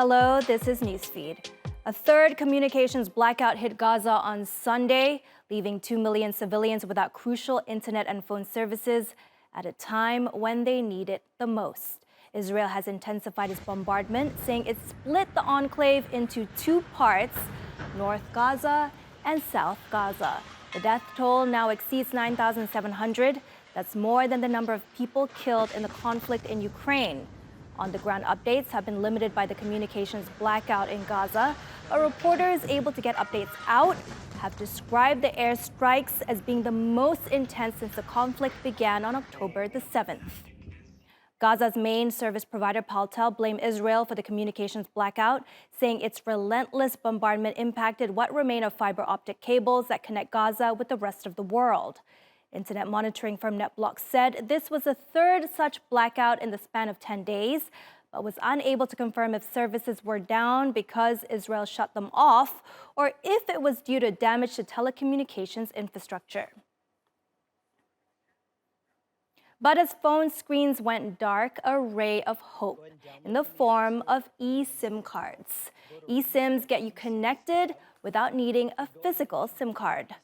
Hello, this is Newsfeed. A third communications blackout hit Gaza on Sunday, leaving 2 million civilians without crucial internet and phone services at a time when they need it the most. Israel has intensified its bombardment, saying it split the enclave into two parts, North Gaza and South Gaza. The death toll now exceeds 9,700. That's more than the number of people killed in the conflict in Ukraine. On-the-ground updates have been limited by the communications blackout in Gaza, but reporters able to get updates out have described the airstrikes as being the most intense since the conflict began on October the 7th. Gaza's main service provider, Paltel, blamed Israel for the communications blackout, saying its relentless bombardment impacted what remain of fiber optic cables that connect Gaza with the rest of the world. Internet monitoring firm NetBlock said this was the third such blackout in the span of 10 days, but was unable to confirm if services were down because Israel shut them off or if it was due to damage to telecommunications infrastructure. But as phone screens went dark, a ray of hope in the form of eSIM cards. eSIMs get you connected without needing a physical SIM card.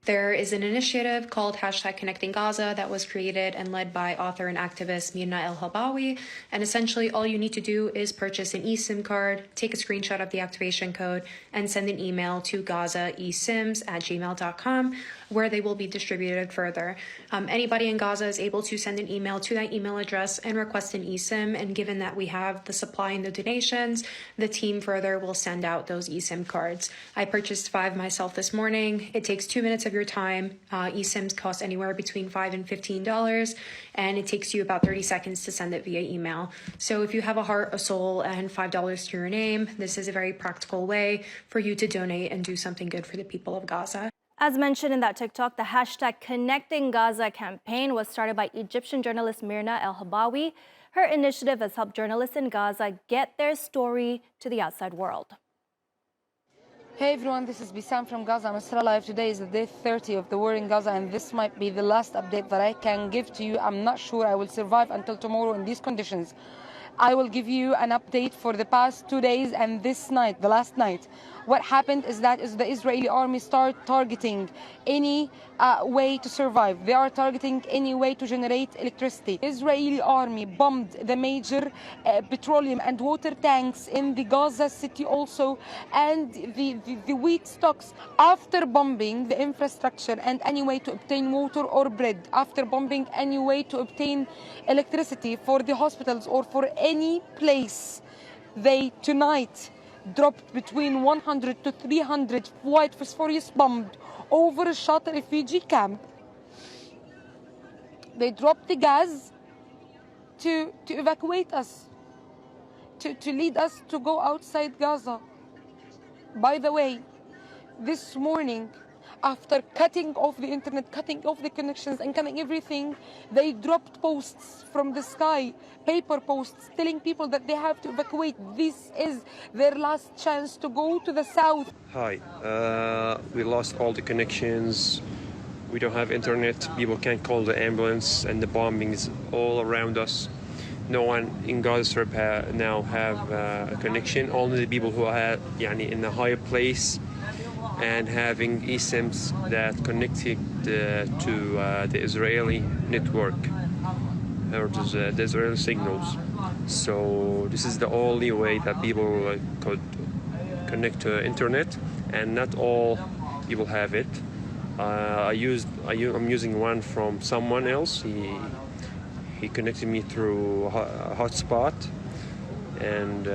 There is an initiative called #ConnectingGaza that was created and led by author and activist Mirna El-Habawi. And essentially, all you need to do is purchase an eSIM card, take a screenshot of the activation code, and send an email to gazaesims@gmail.com, where they will be distributed further. Anybody in Gaza is able to send an email to that email address and request an eSIM. And given that we have the supply and the donations, the team further will send out those eSIM cards. I purchased 5 myself this morning. It takes 2 minutes of your time. eSIMs cost anywhere between $5 and $15, and it takes you about 30 seconds to send it via email. So if you have a heart, a soul, and $5 to your name, this is a very practical way for you to donate and do something good for the people of Gaza. As mentioned in that TikTok, the #ConnectingGaza campaign was started by Egyptian journalist Mirna El-Habawi. Her initiative has helped journalists in Gaza get their story to the outside world. Hey everyone, this is Bissam from Gaza. I'm still alive. Today is the day 30 of the war in Gaza, and this might be the last update that I can give to you. I'm not sure I will survive until tomorrow in these conditions. I will give you an update for the past 2 days and this night, the last night. What happened is that the Israeli army started targeting any way to survive. They are targeting any way to generate electricity. Israeli army bombed the major petroleum and water tanks in the Gaza city also, and the wheat stocks. After bombing the infrastructure and any way to obtain water or bread, after bombing any way to obtain electricity for the hospitals or for any place, they tonight dropped between 100 to 300 white phosphorus bombs over a Shata refugee camp. They dropped the gas to evacuate us, to lead us to go outside Gaza. By the way, this morning, after cutting off the internet, cutting off the connections and cutting everything, they dropped posts from the sky, paper posts, telling people that they have to evacuate. This is their last chance to go to the south. Hi, we lost all the connections. We don't have internet. People can't call the ambulance, and the bombing is all around us. No one in Gaza Strip now have a connection. Only the people who are in a higher place and having eSIMs that connected to the Israeli network or the Israeli signals. So this is the only way that people could connect to internet, and not all people have it. I'm using one from someone else. He connected me through a hotspot, and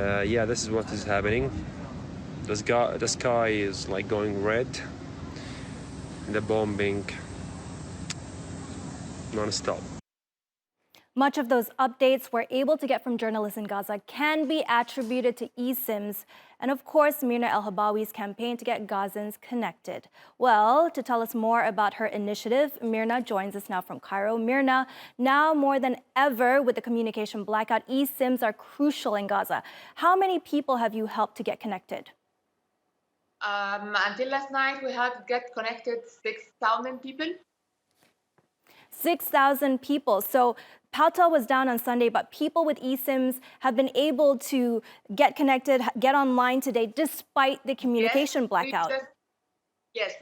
this is what is happening. The sky is like going red. The bombing non-stop. Much of those updates we're able to get from journalists in Gaza can be attributed to eSIMs and, of course, Mirna El-Habawi's campaign to get Gazans connected. Well, to tell us more about her initiative, Mirna joins us now from Cairo. Mirna, now more than ever with the communication blackout, eSIMs are crucial in Gaza. How many people have you helped to get connected? Until last night, we had get connected 6,000 people. 6,000 people. So Paltel was down on Sunday, but people with eSIMs have been able to get connected, get online today, despite the communication blackout.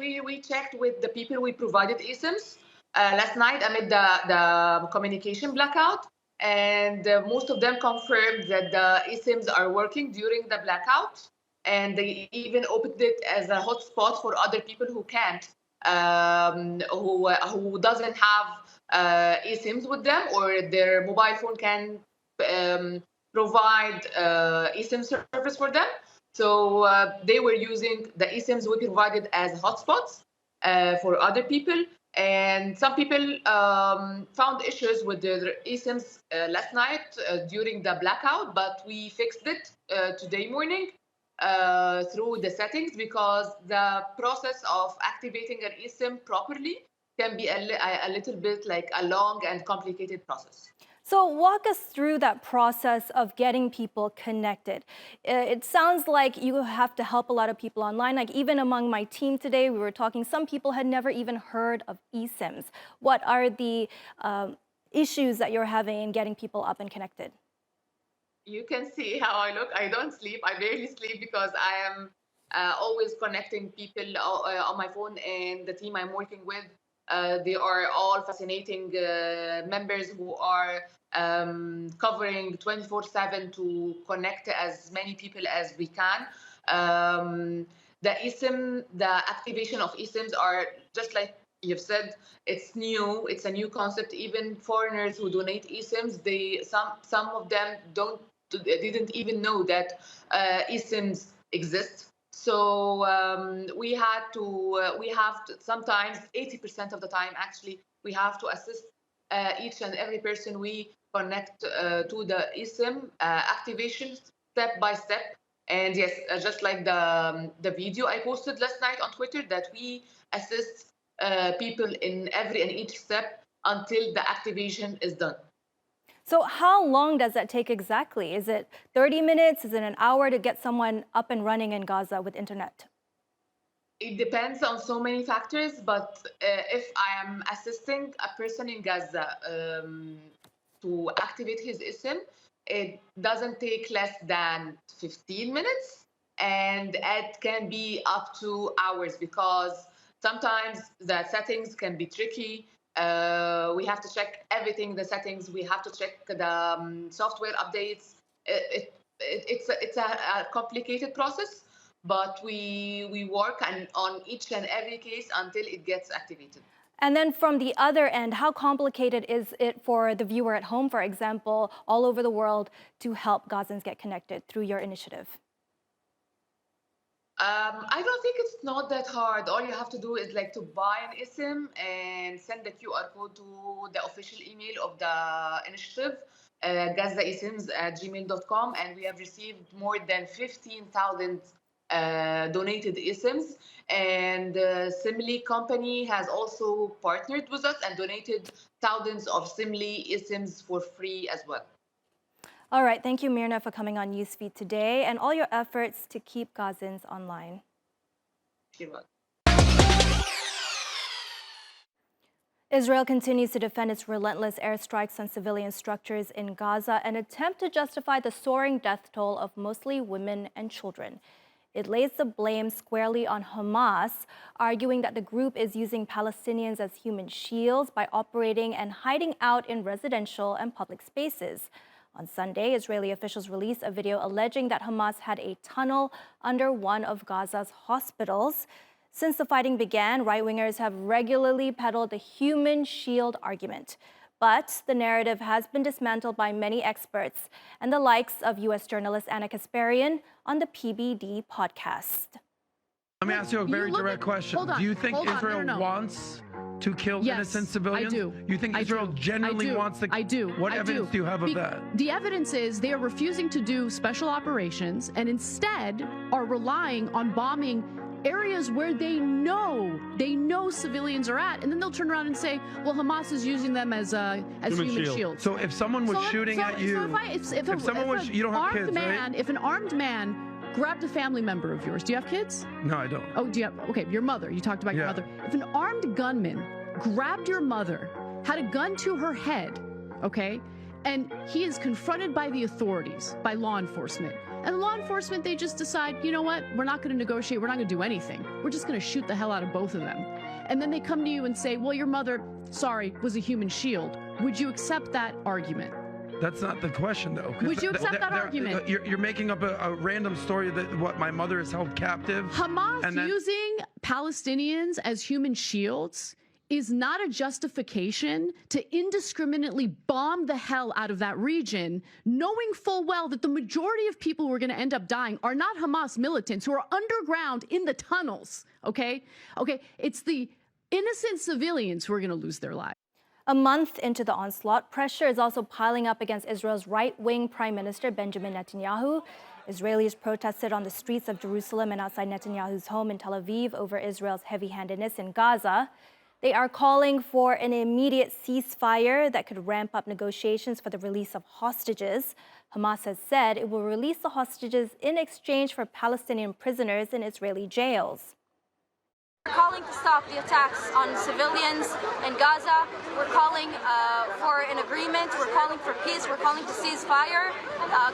We checked with the people we provided eSIMs last night amid the communication blackout, and most of them confirmed that the eSIMs are working during the blackout, and they even opened it as a hotspot for other people who can't, who doesn't have eSIMs with them, or their mobile phone can provide eSIM service for them. So they were using the eSIMs we provided as hotspots for other people. And some people found issues with their eSIMs last night during the blackout, but we fixed it today morning through the settings, because the process of activating an eSIM properly can be a little bit like a long and complicated process. So walk us through that process of getting people connected. It sounds like you have to help a lot of people online. Like even among my team today, we were talking, some people had never even heard of eSIMs. What are the issues that you're having in getting people up and connected? You can see how I look. I don't sleep. I barely sleep because I am always connecting people on my phone, and the team I'm working with, they are all fascinating members who are covering 24/7 to connect as many people as we can. The eSIM, the activation of eSIMs are just like you've said, it's new. It's a new concept. Even foreigners who donate eSIMs, some of them didn't even know that eSIMs exist. So we have to sometimes 80% of the time, actually, we have to assist each and every person we connect to the eSIM activation step by step. And yes, just like the video I posted last night on Twitter, that we assist people in every and each step until the activation is done. So how long does that take exactly? Is it 30 minutes? Is it an hour to get someone up and running in Gaza with internet? It depends on so many factors, but if I am assisting a person in Gaza to activate his eSIM, it doesn't take less than 15 minutes, and it can be up to hours, because sometimes the settings can be tricky. We have to check everything, the settings. We have to check the software updates. It's a complicated process, but we work on each and every case until it gets activated. And then from the other end, how complicated is it for the viewer at home, for example, all over the world, to help Gazans get connected through your initiative? I don't think it's not that hard. All you have to do is like to buy an eSIM and send the QR code to the official email of the initiative, gazaesims@gmail.com, and we have received more than 15,000 donated eSIMs. And Simly company has also partnered with us and donated thousands of Simly eSIMs for free as well. All right, thank you, Mirna, for coming on Newsfeed today and all your efforts to keep Gazans online. Israel continues to defend its relentless airstrikes on civilian structures in Gaza, an attempt to justify the soaring death toll of mostly women and children. It lays the blame squarely on Hamas, arguing that the group is using Palestinians as human shields by operating and hiding out in residential and public spaces. On Sunday, Israeli officials released a video alleging that Hamas had a tunnel under one of Gaza's hospitals. Since the fighting began, right-wingers have regularly peddled the human shield argument. But the narrative has been dismantled by many experts and the likes of U.S. journalist Anna Kasparian on the PBD podcast. Let me ask you a very direct question. Do you think Israel wants to kill innocent civilians? I do. You think Israel genuinely wants to? I do. What evidence do you have of that? The evidence is they are refusing to do special operations and instead are relying on bombing areas where they know civilians are at, and then they'll turn around and say, well, Hamas is using them as human shields. So if someone was shooting at you, if someone was, you don't have kids, right? If an armed man grabbed a family member of yours, do you have kids? No, I don't. Oh, do you have? Okay, your mother. You talked about your mother. If an armed gunman grabbed your mother, had a gun to her head, okay? And he is confronted by the authorities, by law enforcement. And law enforcement, they just decide, you know what? We're not going to negotiate. We're not going to do anything. We're just going to shoot the hell out of both of them. And then they come to you and say, well, your mother, sorry, was a human shield. Would you accept that argument? That's not the question, though. Would you accept that argument? You're making up a random story that what my mother is held captive. Hamas using Palestinians as human shields is not a justification to indiscriminately bomb the hell out of that region, knowing full well that the majority of people who are going to end up dying are not Hamas militants who are underground in the tunnels, okay? Okay, it's the innocent civilians who are going to lose their lives. A month into the onslaught, pressure is also piling up against Israel's right-wing Prime Minister Benjamin Netanyahu. Israelis protested on the streets of Jerusalem and outside Netanyahu's home in Tel Aviv over Israel's heavy-handedness in Gaza. They are calling for an immediate ceasefire that could ramp up negotiations for the release of hostages. Hamas has said it will release the hostages in exchange for Palestinian prisoners in Israeli jails. We're calling to stop the attacks on civilians in Gaza. We're calling for an agreement. We're calling for peace. We're calling to cease fire.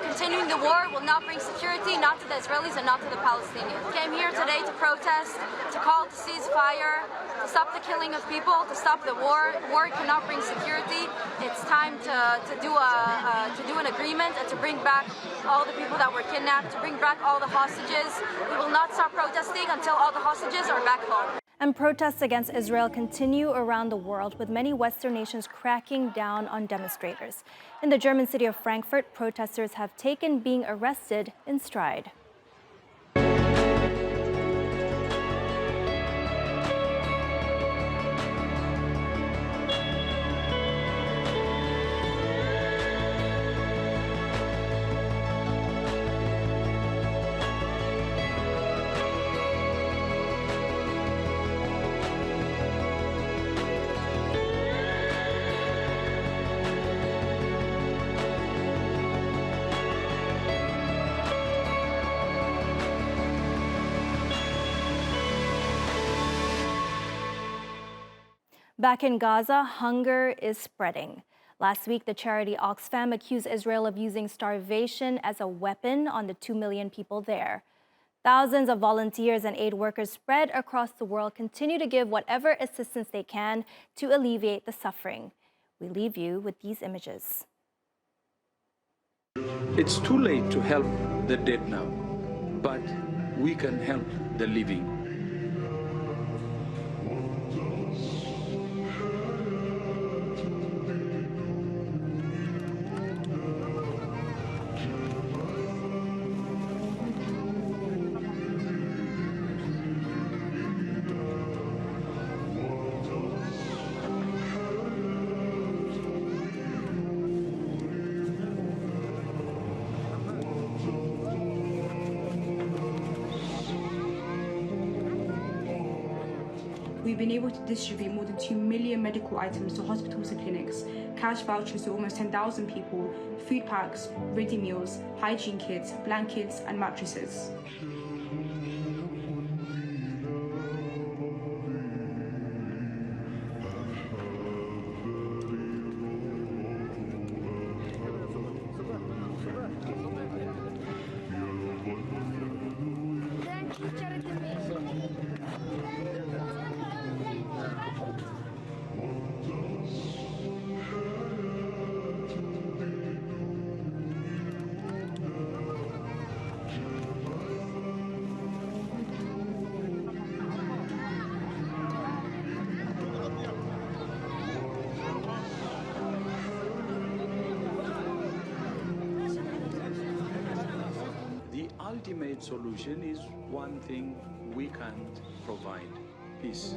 Continuing the war will not bring security, not to the Israelis and not to the Palestinians. We came here today to protest, to call to cease fire, to stop the killing of people, to stop the war. War cannot bring security. It's time to do an agreement and to bring back all the people that were kidnapped, to bring back all the hostages. We will not stop protesting until all the hostages are back home. And protests against Israel continue around the world, with many Western nations cracking down on demonstrators. In the German city of Frankfurt, protesters have taken being arrested in stride. Back in Gaza, hunger is spreading. Last week, the charity Oxfam accused Israel of using starvation as a weapon on the 2 million people there. Thousands of volunteers and aid workers spread across the world continue to give whatever assistance they can to alleviate the suffering. We leave you with these images. It's too late to help the dead now, but we can help the living. We've been able to distribute more than 2 million medical items to hospitals and clinics, cash vouchers to almost 10,000 people, food packs, ready meals, hygiene kits, blankets and mattresses. The ultimate solution is one thing we can't provide: peace.